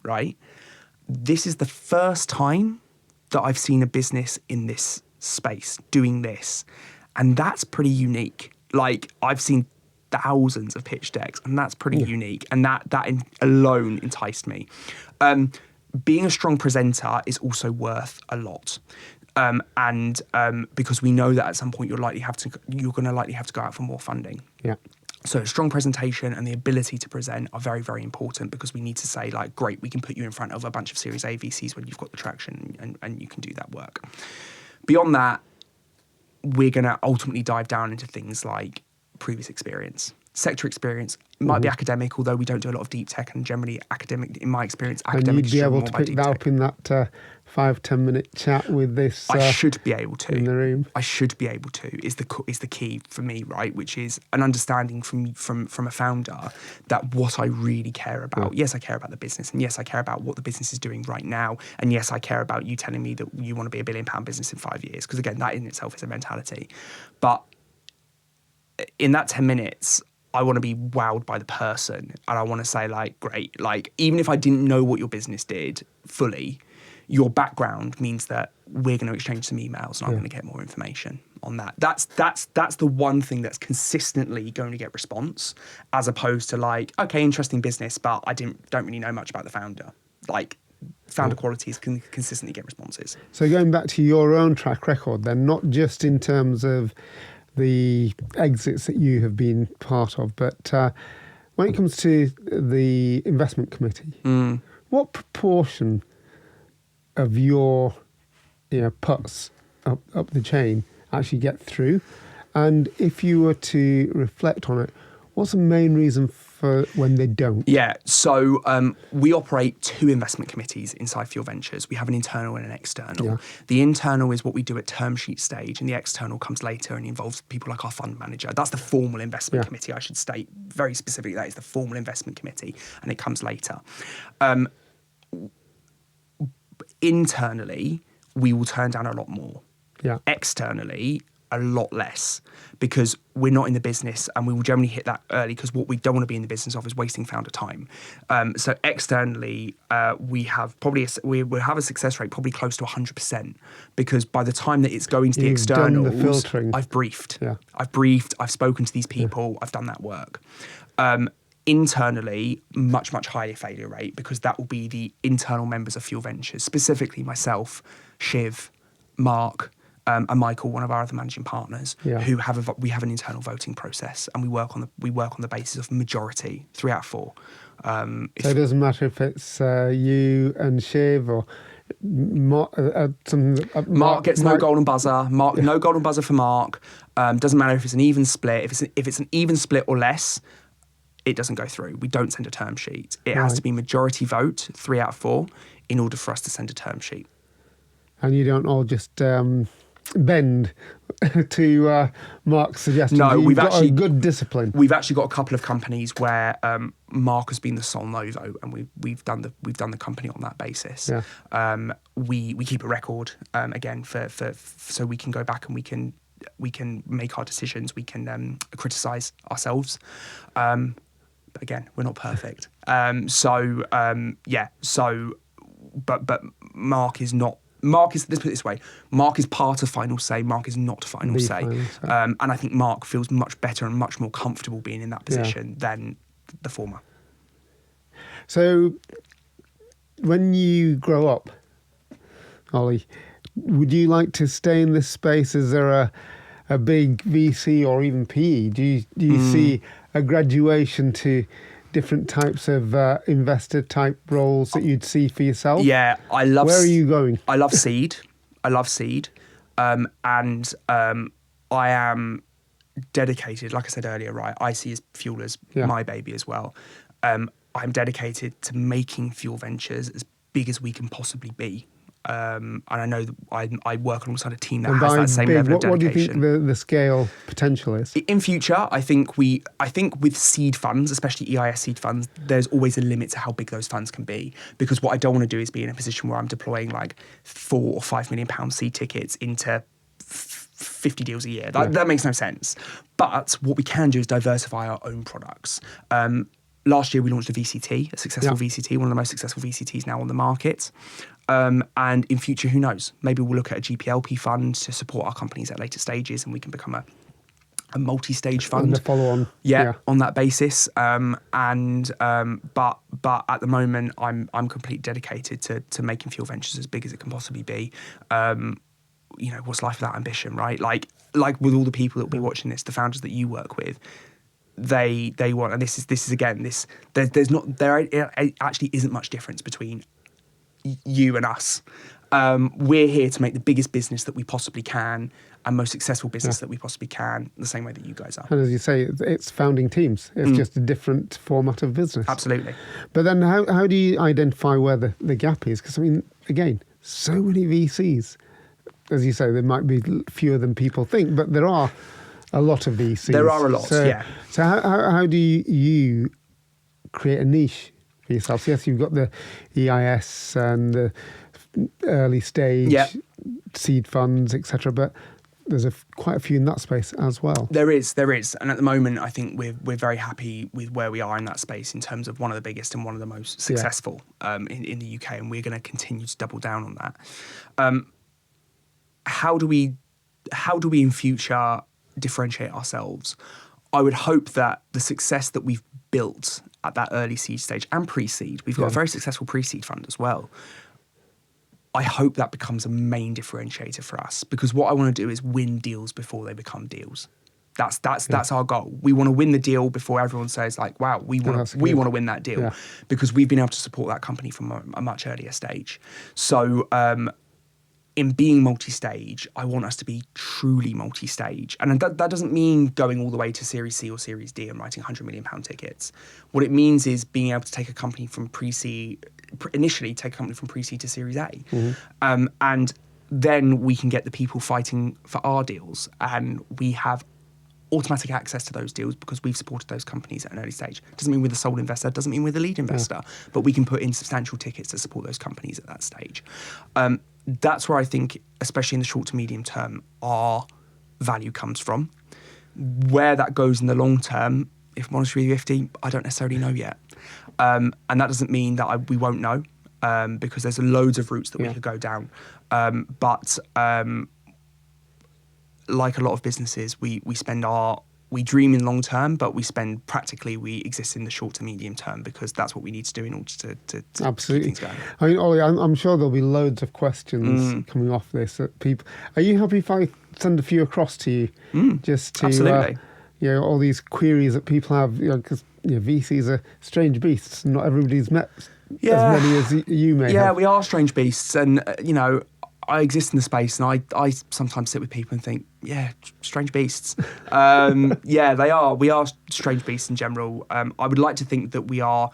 right? This is the first time that I've seen a business in this space doing this. And that's pretty unique. Like, I've seen thousands of pitch decks, and that's pretty unique. And that alone enticed me. Being a strong presenter is also worth a lot. and because we know that at some point you're going to likely have to go out for more funding. Yeah. So a strong presentation and the ability to present are very, very important, because we need to say, like, great, we can put you in front of a bunch of Series A VCs when you've got the traction and you can do that work. Beyond that, we're going to ultimately dive down into things like previous experience, sector experience. It might be academic, although we don't do a lot of deep tech, and generally academic, in my experience, academic is driven more by deep tech. And you'd be able to pick that up in that 5-10 minute chat with this I should be able to. in the room. I should be able to, is the key for me, right? Which is an understanding from a founder that what I really care about. Yes, I care about the business, and yes, I care about what the business is doing right now, and yes, I care about you telling me that you want to be a £1 billion business in 5 years, because again, that in itself is a mentality. But in that 10 minutes, I want to be wowed by the person, and I want to say, like, great, like, even if I didn't know what your business did fully, your background means that we're going to exchange some emails and I'm going to get more information on that. That's the one thing that's consistently going to get response, as opposed to, like, okay, interesting business, but I don't really know much about the founder. Like, founder qualities can consistently get responses. So going back to your own track record then, not just in terms of the exits that you have been part of, but when it comes to the investment committee, what proportion of your puts up the chain actually get through? And if you were to reflect on it, what's the main reason for when they don't? Yeah, so we operate 2 investment committees inside Fuel Ventures. We have an internal and an external. Yeah. The internal is what we do at term sheet stage, and the external comes later and involves people like our fund manager. That's the formal investment committee, I should state very specifically. That is the formal investment committee, and it comes later. Internally, we will turn down a lot more. Yeah. Externally, a lot less, because we're not in the business, and we will generally hit that early, because what we don't want to be in the business of is wasting founder time. So externally, we have we'll have a success rate probably close to 100%, because by the time that it's going to the externals, done the filtering. I've briefed. Yeah. I've spoken to these people, I've done that work. Internally, much, much higher failure rate, because that will be the internal members of Fuel Ventures, specifically myself, Shiv, Mark, and Michael, one of our other managing partners, who we have an internal voting process, and we work on the basis of majority, 3 out of 4. So it doesn't matter if it's you and Shiv or Mark gets no golden buzzer. No golden buzzer for Mark. Doesn't matter if it's an even split. If it's an even split or less, it doesn't go through. We don't send a term sheet. It has to be majority vote, 3 out of 4, in order for us to send a term sheet. And you don't all just bend to Mark's suggestions. No, we've got a good discipline. We've actually got a couple of companies where Mark has been the sole no vote, and we've done the company on that basis. Yeah. We keep a record again for so we can go back and we can make our decisions. We can criticise ourselves. But again, we're not perfect. But Mark is not. Let's put it this way, Mark is part of final say, Mark is not final say. And I think Mark feels much better and much more comfortable being in that position than the former. So when you grow up, Oli, would you like to stay in this space? Is there a big VC or even PE? Do you see a graduation to different types of investor type roles that you'd see for yourself? Yeah, I love. Where are you going? I love seed. And I am dedicated. Like I said earlier, right? I see Fuel as my baby as well. I'm dedicated to making Fuel Ventures as big as we can possibly be. And I know that I work alongside a team that has that same level of dedication. What do you think the scale potential is? In future, I think with seed funds, especially EIS seed funds, there's always a limit to how big those funds can be. Because what I don't want to do is be in a position where I'm deploying like £4 or £5 million seed tickets into 50 deals a year. That makes no sense. But what we can do is diversify our own products. Last year, we launched a VCT, a successful VCT, one of the most successful VCTs now on the market. And in future, who knows? Maybe we'll look at a GPLP fund to support our companies at later stages, and we can become a multi-stage fund. And the follow-on. Yeah, on that basis. But at the moment, I'm completely dedicated to making Fuel Ventures as big as it can possibly be. what's life without ambition, right? Like with all the people that will be watching this, the founders that you work with, they want, and this is again, there actually isn't much difference between you and us. We're here to make the biggest business that we possibly can and most successful business that we possibly can, the same way that you guys are. And as you say, it's founding teams. It's just a different format of business. Absolutely. But then how do you identify where the gap is? Because, I mean, again, so many VCs. As you say, there might be fewer than people think, but there are a lot of VCs. There are a lot, yeah. So how do you create a niche for yourself? Yes, you've got the EIS and the early stage seed funds, etc., but there's quite a few in that space as well. There is, and at the moment, I think we're very happy with where we are in that space in terms of one of the biggest and one of the most successful in the UK, and we're going to continue to double down on that. How do we in future differentiate ourselves? I would hope that the success that we've built at that early seed stage and pre-seed, we've got a very successful pre-seed fund as well. I hope that becomes a main differentiator for us, because what I want to do is win deals before they become deals. That's our goal. We want to win the deal before everyone says like, wow, we want to win that deal, because we've been able to support that company from a much earlier stage. So in being multi-stage, I want us to be truly multi-stage. And that doesn't mean going all the way to Series C or Series D and writing £100 million tickets. What it means is being able to take a company from pre-seed, initially take a company from pre-seed to Series A. Mm-hmm. And then we can get the people fighting for our deals. And we have automatic access to those deals because we've supported those companies at an early stage. Doesn't mean we're the sole investor, doesn't mean we're the lead investor, but we can put in substantial tickets to support those companies at that stage. That's where I think, especially in the short to medium term, our value comes from. Where that goes in the long term, if I'm honest with you, Ifty, I don't necessarily know yet. And that doesn't mean that we won't know, because there's loads of routes that we could go down. But like a lot of businesses, we dream in long term, but we exist in the short to medium term, because that's what we need to do in order to Absolutely. keep things going. I mean, Oli, I'm sure there'll be loads of questions coming off this. That people, are you happy if I send a few across to you? Just to, absolutely. All these queries that people have, because VCs are strange beasts. Not everybody's met as many as you may have. Yeah, we are strange beasts, and I exist in the space, and I sometimes sit with people and think, strange beasts. They are. We are strange beasts in general. I would like to think that we are,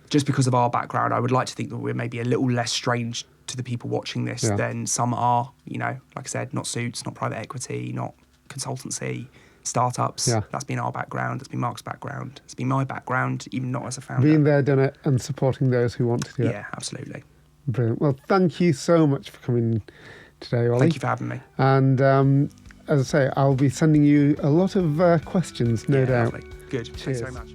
just because of our background, I would like to think that we're maybe a little less strange to the people watching this than some are. Like I said, not suits, not private equity, not consultancy, startups. Yeah. That's been our background. That's been Mark's background. It's been my background, even not as a founder. Being there, done it, and supporting those who want to do it. Yeah, absolutely. Brilliant. Well, thank you so much for coming today, Oli. Thank you for having me. And as I say, I'll be sending you a lot of questions, no doubt. Lovely. Good. Cheers. Thanks very much.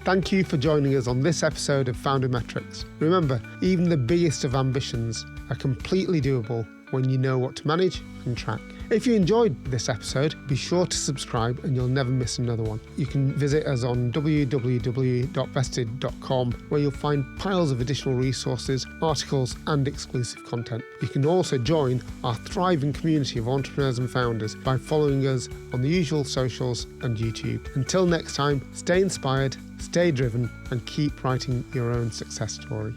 Thank you for joining us on this episode of FounderMetrics. Remember, even the biggest of ambitions are completely doable when you know what to manage and track. If you enjoyed this episode, be sure to subscribe and you'll never miss another one. You can visit us on www.vested.com, where you'll find piles of additional resources, articles and exclusive content. You can also join our thriving community of entrepreneurs and founders by following us on the usual socials and YouTube. Until next time, stay inspired, stay driven and keep writing your own success story.